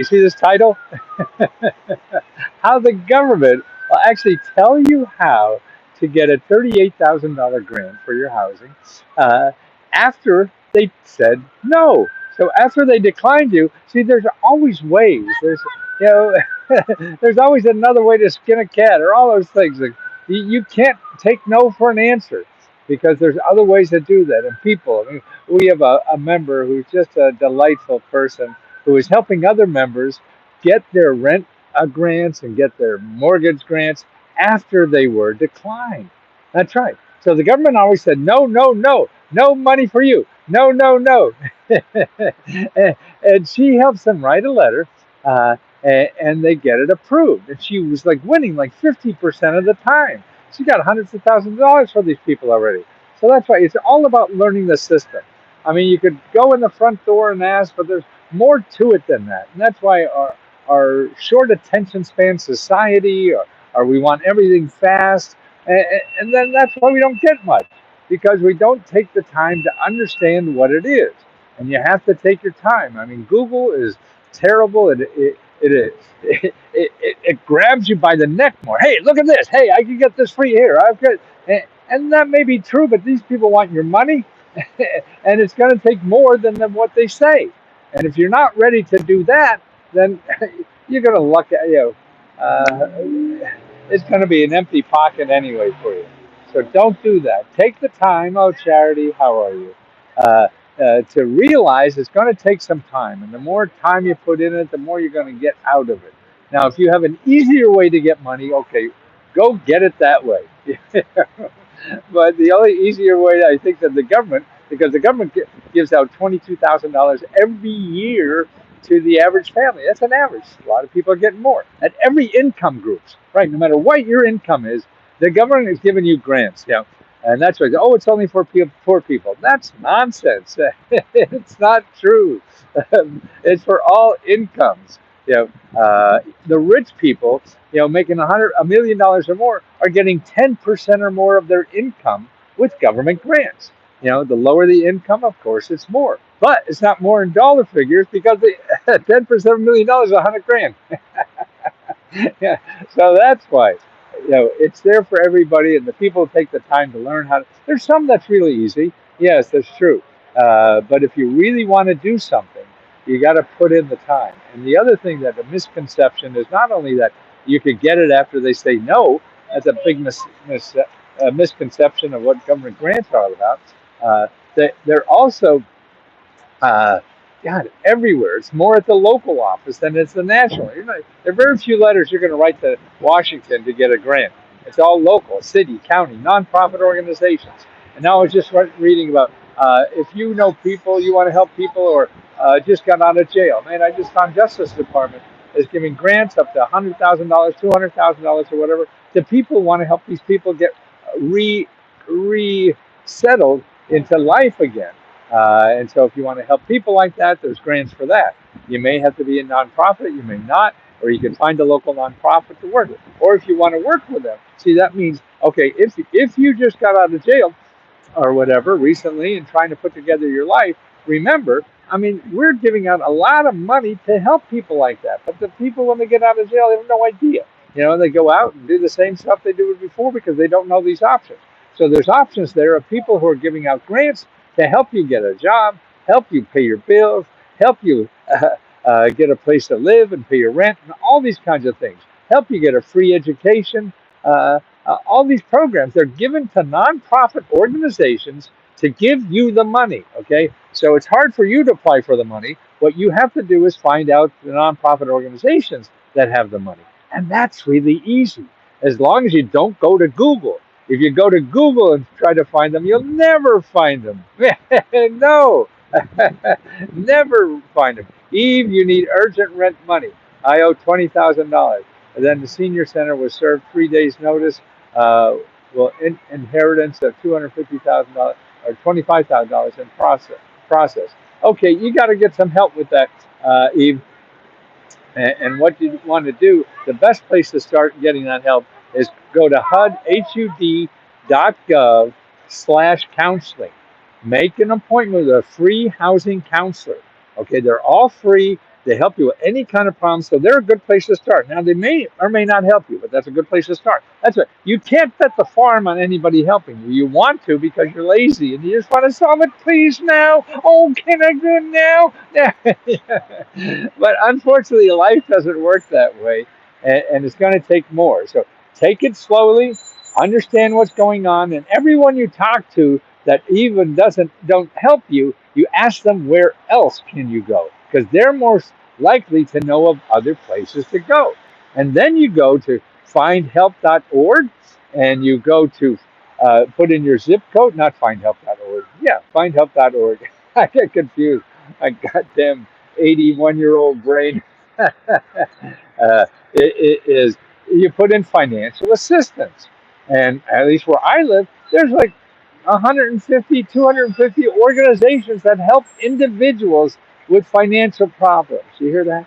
You see this title? How the government will actually tell you how to get a $38,000 grant for your housing uh, after they said no. So after they declined you, see, there's always ways. You know, there's always another way to skin a cat, or all those things. Like, you can't take no for an answer because there's other ways to do that. And people, I mean, we have a member who's just a delightful person who is helping other members get their rent grants and get their mortgage grants after they were declined. That's right. So the government always said, no, no, no, no money for you. No, no, no. And she helps them write a letter and they get it approved. And she was like winning like 50% of the time. She got hundreds of thousands of dollars for these people already. So that's why it's all about learning the system. I mean, you could go in the front door and ask, but there's more to it than that. And that's why our short attention span society, or we want everything fast. And then that's why we don't get much, because we don't take the time to understand what it is. And you have to take your time. I mean, Google is terrible. It grabs you by the neck more. Hey, look at this. Hey, I can get this free here. I've got, and that may be true, but these people want your money, and it's going to take more than what they say. And if you're not ready to do that, then you're going to luck at it's going to be an empty pocket anyway for you. So don't do that. Take the time. Oh, Charity, how are you? To realize it's going to take some time, and the more time you put in it, the more you're going to get out of it. Now, if you have an easier way to get money, okay, go get it that way. But the only easier way, I think, that the government, because the government gives out $22,000 every year to the average family. That's an average. A lot of people are getting more. At every income groups, right? No matter what your income is, the government is giving you grants. Yeah. And that's why, oh, it's only for poor people. That's nonsense. It's not true. It's for all incomes. The rich people, making $1 million or more, are getting 10% or more of their income with government grants. The lower the income, of course, it's more. But it's not more in dollar figures, because 10% of $1 million is 100 grand. Yeah, so that's why. It's there for everybody, and the people take the time to learn how to. There's some that's really easy. Yes, that's true. But if you really want to do something, you got to put in the time. And the other thing, that the misconception is not only that you could get it after they say no. That's a big misconception of what government grants are all about. They're also God, everywhere. It's more at the local office than it's the national. There are very few letters you're going to write to Washington to get a grant. It's all local, city, county, nonprofit organizations. And now I was just reading about if you know people, you want to help people, or just got out of jail. Man, I just found Justice Department is giving grants up to $100,000, $200,000, or whatever, to people who want to help these people get resettled into life again. And so if you want to help people like that, there's grants for that. You may have to be a nonprofit, you may not, or you can find a local nonprofit to work with. Or if you want to work with them, see, that means, okay, if you just got out of jail or whatever recently and trying to put together your life, remember, I mean, we're giving out a lot of money to help people like that. But the people, when they get out of jail, they have no idea. They go out and do the same stuff they did before because they don't know these options. So there's options there of people who are giving out grants to help you get a job, help you pay your bills, help you get a place to live and pay your rent, and all these kinds of things. Help you get a free education. All these programs, they're given to nonprofit organizations to give you the money, okay? So it's hard for you to apply for the money. What you have to do is find out the nonprofit organizations that have the money. And that's really easy, as long as you don't go to Google. If you go to Google and try to find them, you'll never find them. No, never find them. Eve, you need urgent rent money. I owe $20,000. And then the senior center was served 3 days notice. Inheritance of $250,000 or $25,000 in process. Okay, you got to get some help with that, Eve. And what you want to do, the best place to start getting that help is go to hud.gov/counseling. Make an appointment with a free housing counselor. Okay, they're all free. They help you with any kind of problem, so they're a good place to start. Now, they may or may not help you, but that's a good place to start. That's right. You can't bet the farm on anybody helping you. You want to because you're lazy and you just want to solve it, please, now. Oh, can I do it now? But unfortunately, life doesn't work that way, and it's going to take more. So take it slowly, understand what's going on, and everyone you talk to that even don't help you, you ask them where else can you go, because they're more likely to know of other places to go. And then you go to findhelp.org, and you go to put in your zip code, not findhelp.org. Yeah, findhelp.org. I get confused. My goddamn 81-year-old brain. It is, you put in financial assistance. And at least where I live, there's like 150, 250 organizations that help individuals with financial problems. You hear that?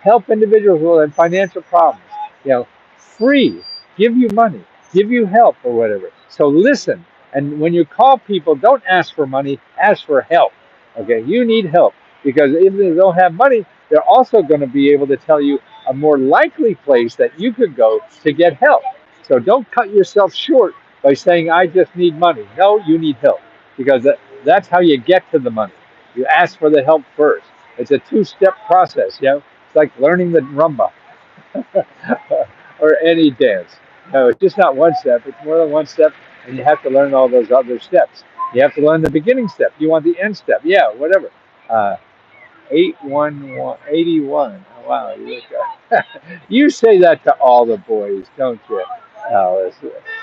Help individuals who have financial problems. You know, free, give you money, give you help or whatever. So listen, and when you call people, don't ask for money, ask for help. Okay, you need help, because if they don't have money, they're also going to be able to tell you a more likely place that you could go to get help. So don't cut yourself short by saying, I just need money. No, you need help, because that's how you get to the money. You ask for the help first. It's a two-step process. It's like learning the rumba or any dance. No, it's just not one step. It's more than one step, and you have to learn all those other steps. You have to learn the beginning step. You want the end step. Yeah, whatever. 81181. Oh, wow, you look good. You say that to all the boys, don't you, Alice?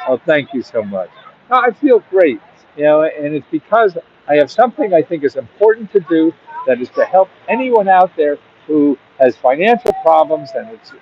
Oh, thank you so much. No, I feel great, and it's because I have something I think is important to do, that is to help anyone out there who has financial problems and it's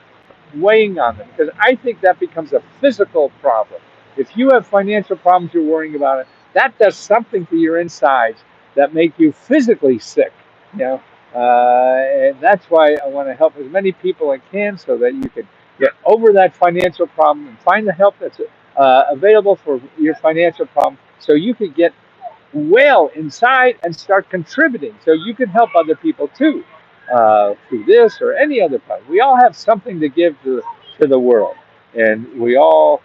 weighing on them. Because I think that becomes a physical problem. If you have financial problems, you're worrying about it, that does something to your insides that make you physically sick. You know, and that's why I want to help as many people as I can, so that you can get over that financial problem and find the help that's available for your financial problem, so you can get well inside and start contributing, so you can help other people too, through this or any other problem. We all have something to give to the world, and we all,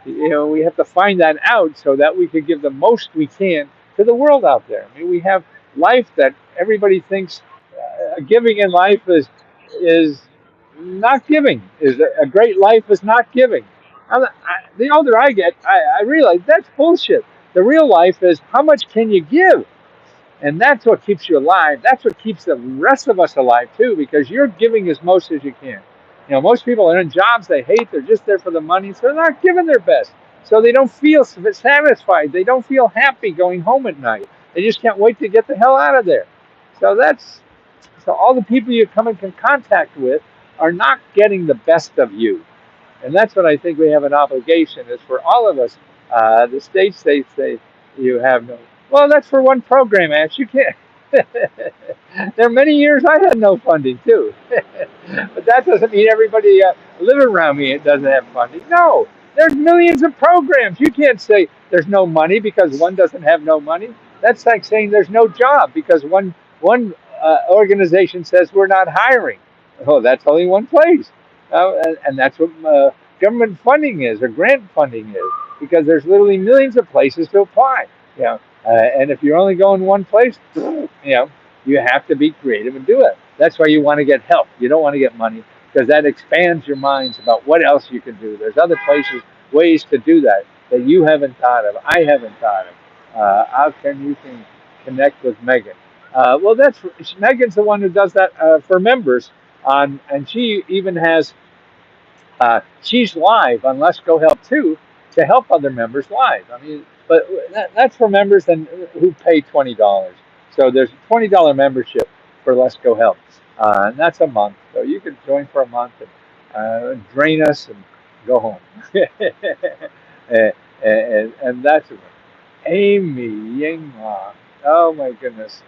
we have to find that out so that we can give the most we can to the world out there. I mean, we have life that everybody thinks giving in life is not giving. Is a great life is not giving. The older I get, I realize that's bullshit. The real life is, how much can you give? And that's what keeps you alive. That's what keeps the rest of us alive too, because you're giving as most as you can. Most people are in jobs they hate. They're just there for the money, so they're not giving their best. So they don't feel satisfied. They don't feel happy going home at night. They just can't wait to get the hell out of there. So so all the people you come in contact with are not getting the best of you. And that's what I think we have an obligation, is for all of us. The state states say you have no. Well, that's for one program, Ash. You can't. There are many years I had no funding too, but that doesn't mean everybody living around me doesn't have funding. No, there's millions of programs. You can't say there's no money because one doesn't have no money. That's like saying there's no job because one organization says we're not hiring. Oh, that's only one place, and that's what government funding is, or grant funding is, because there's literally millions of places to apply. And if you're only going one place, you have to be creative and do it. That's why you want to get help. You don't want to get money, because that expands your minds about what else you can do. There's other places, ways to do that you haven't thought of. I haven't thought of. How can you can connect with Megan? Well, Megan's the one who does that for members and she even has. She's live on Let's Go Help too, to help other members live. I mean, but that's for members who pay $20. So there's a $20 membership for Let's Go Help, and that's a month. So you can join for a month and drain us and go home. and that's it. Amy Yingma. Oh my goodness.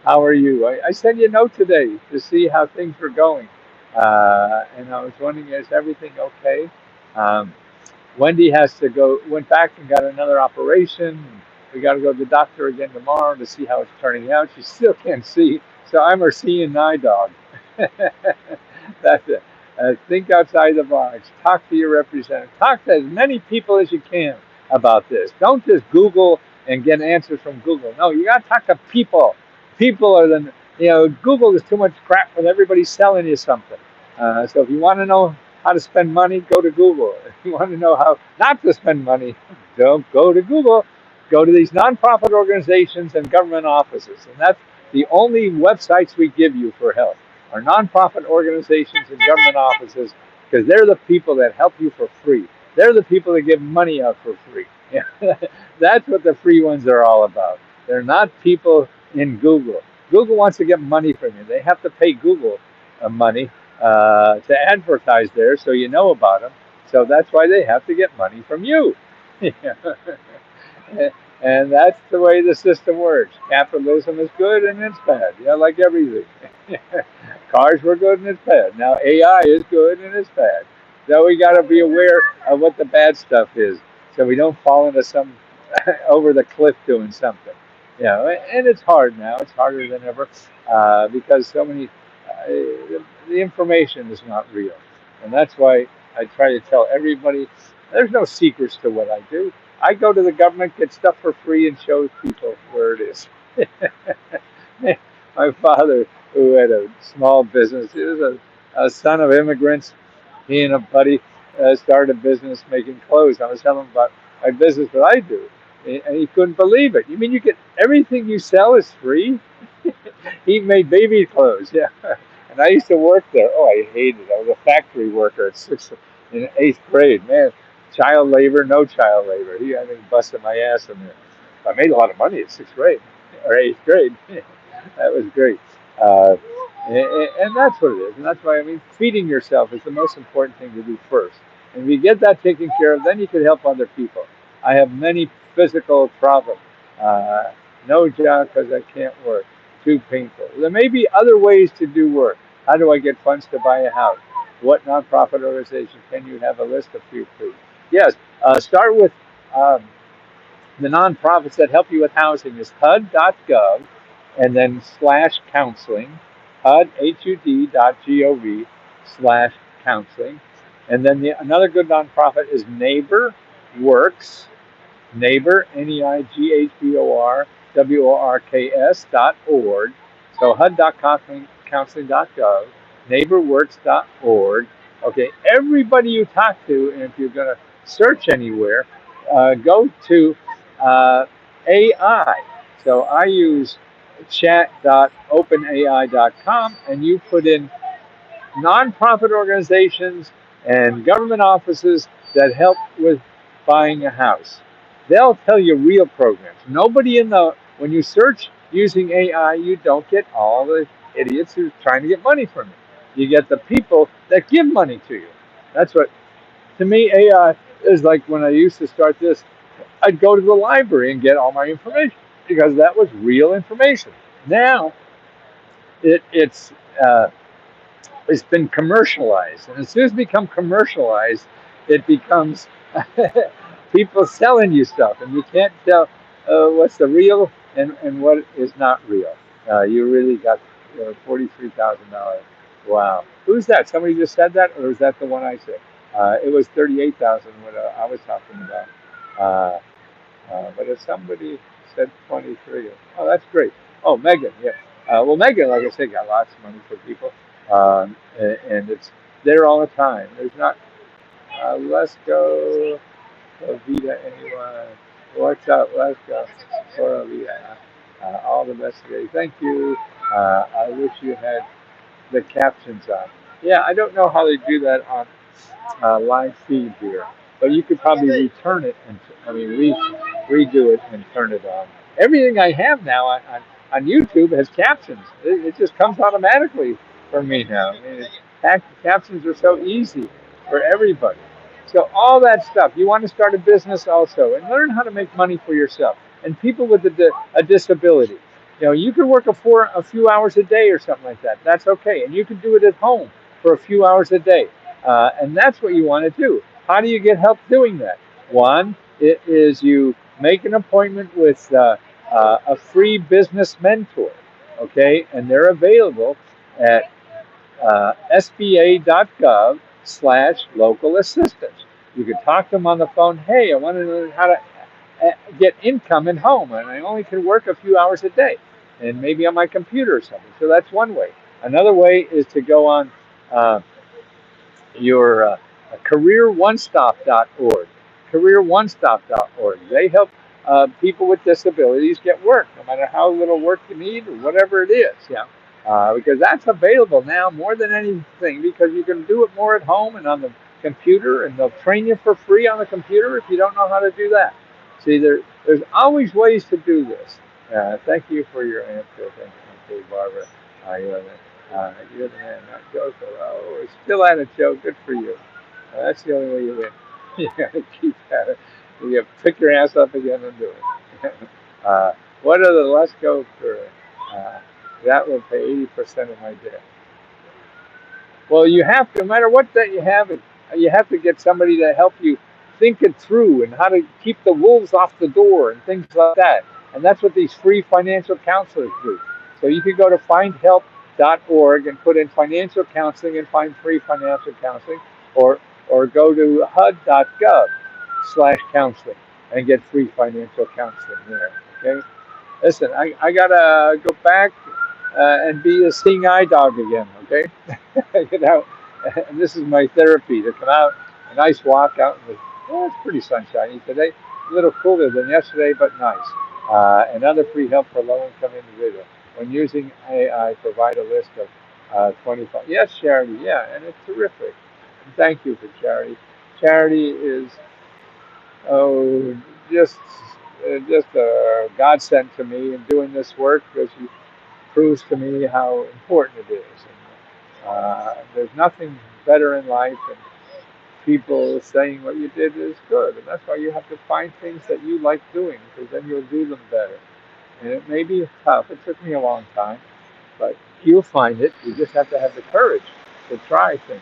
How are you? I sent you a note today to see how things were going. And I was wondering, is everything okay? Um, Wendy went back and got another operation. We got to go to the doctor again tomorrow to see how it's turning out. She still can't see, So I'm a seeing eye dog. That's it. Think outside the box. Talk to your representative. Talk to as many people as you can about this. Don't just Google and get answers from Google. No, you got to talk to people. People are the, Google is too much crap when everybody's selling you something. So if you want to know how to spend money, go to Google. If you want to know how not to spend money, don't go to Google. Go to these nonprofit organizations and government offices. And that's the only websites we give you for help are nonprofit organizations and government offices, because they're the people that help you for free. They're the people that give money out for free. That's what the free ones are all about. They're not people in Google. Google wants to get money from you. They have to pay Google money to advertise there so you know about them. So that's why they have to get money from you. And that's the way the system works. Capitalism is good and it's bad, like everything. Cars were good and it's bad. Now AI is good and it's bad. So we got to be aware of what the bad stuff is, so we don't fall into some over the cliff doing something. And it's hard now. It's harder than ever because so many the information is not real, and that's why I try to tell everybody there's no secrets to what I do. I go to the government, get stuff for free, and show people where it is. My father, who had a small business, he was a son of immigrants. He and a buddy started a business making clothes. I was telling him about my business, what I do, and he couldn't believe it. You mean you get everything you sell is free? He made baby clothes, yeah. And I used to work there. Oh, I hated it. I was a factory worker in 8th grade. Man, child labor, no child labor. He had me busting my ass in there. I made a lot of money at 6th grade or 8th grade. That was great. And that's what it is. And that's why, feeding yourself is the most important thing to do first. And if you get that taken care of, then you can help other people. I have many physical problems. No job because I can't work. Too painful. There may be other ways to do work. How do I get funds to buy a house? What nonprofit organization can you have a list of few, please? Yes, start with the nonprofits that help you with housing is HUD.gov and then /counseling, HUD.gov/counseling. And then another good nonprofit is Neighbor Works, Neighbor, NEIGHBOR, so HUD.counseling.gov, NeighborWorks.org. Okay, everybody you talk to, and if you're going to search anywhere, go to AI. So I use chat.openai.com, and you put in nonprofit organizations and government offices that help with buying a house. They'll tell you real programs. When you search using AI, you don't get all the idiots who are trying to get money from you. You get the people that give money to you. That's what, to me, AI is like when I used to start this, I'd go to the library and get all my information because that was real information. Now, it's been commercialized. And as soon as it becomes commercialized, it becomes people selling you stuff, and you can't tell what's the real and what is not real. You really got $43,000. Wow. Who's that? Somebody just said that, or is that the one I said? It was 38,000 what I was talking about. But if somebody said 23, oh, that's great. Oh, Megan, yeah. Well, Megan, like I said, got lots of money for people. And it's there all the time. There's not, let's go, Vita, anyone. What's up? Let's go, for Vita. All the best today. Thank you. I wish you had the captions on. Yeah, I don't know how they do that on live feed here, but you could probably return it and redo it and turn it on. Everything I have now on YouTube has captions. It just comes automatically for me now. Captions are so easy for everybody. So all that stuff. You want to start a business also and learn how to make money for yourself. And people with a disability. You can work a few hours a day or something like that. That's okay. And you can do it at home for a few hours a day. And that's what you want to do. How do you get help doing that? One, it is you make an appointment with a free business mentor. okay? And they're available at sba.gov/local assistance. You can talk to them on the phone. Hey, I want to know how to get income at home, and I only can work a few hours a day, and maybe on my computer or something. So that's one way. Another way is to go on uh, your careeronestop.org. Careeronestop.org. They help people with disabilities get work, no matter how little work you need or whatever it is. Yeah, because that's available now more than anything, because you can do it more at home and on the computer, and they'll train you for free on the computer if you don't know how to do that. See, there's always ways to do this. Thank you for your answer. Thank you, Barbara. You're the man, not Joe. So, oh, still at it, Joe. Good for you. That's the only way you win. You gotta keep at it. You have to pick your ass up again and do it. What are the let's go for? Uh, that will pay 80% of my debt. Well, you have to, no matter what debt you have, you have to get somebody to help you think it through and how to keep the wolves off the door and things like that. And that's what these free financial counselors do. So you can go to findhelp.org and put in financial counseling and find free financial counseling, or go to hud.gov/counseling and get free financial counseling there. Okay. Listen, I gotta go back and be a seeing eye dog again. Okay. You know, and this is my therapy, to come out, a nice walk out in the, well, it's pretty sunshiny today, a little cooler than yesterday, but nice. And other free help for low-income individuals. When using AI, provide a list of 25. Yes, Charity, yeah, and it's terrific. Thank you for Charity. Charity is, oh, just just a godsend to me in doing this work, because she proves to me how important it is. And, there's nothing better in life than people saying what you did is good, and that's why you have to find things that you like doing, because then you'll do them better. And it may be tough. It took me a long time, but you'll find it. You just have to have the courage to try things.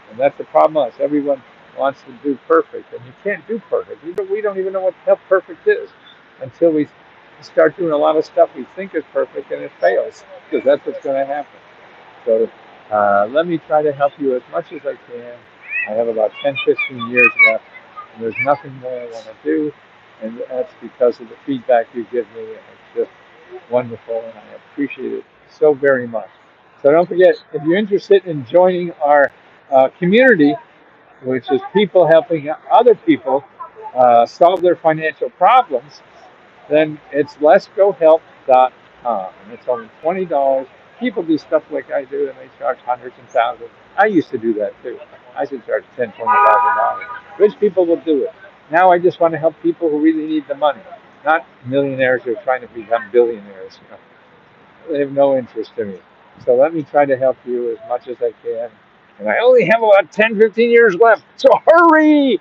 And that's the problem with us. Everyone wants to do perfect, and you can't do perfect. We don't even know what the hell perfect is until we start doing a lot of stuff we think is perfect and it fails, because that's what's going to happen. So let me try to help you as much as I can. I have about 10, 15 years left, and there's nothing more I want to do, and that's because of the feedback you give me, and it's just wonderful, and I appreciate it so very much. So don't forget, if you're interested in joining our community, which is people helping other people solve their financial problems, then it's letsgohelp.com. And it's only $20. People do stuff like I do, and they charge hundreds and thousands. I used to do that too. I should charge $10,000, $20,000. Rich people will do it. Now I just want to help people who really need the money, not millionaires who are trying to become billionaires. You know, they have no interest in me. So let me try to help you as much as I can. And I only have about 10, 15 years left. So hurry!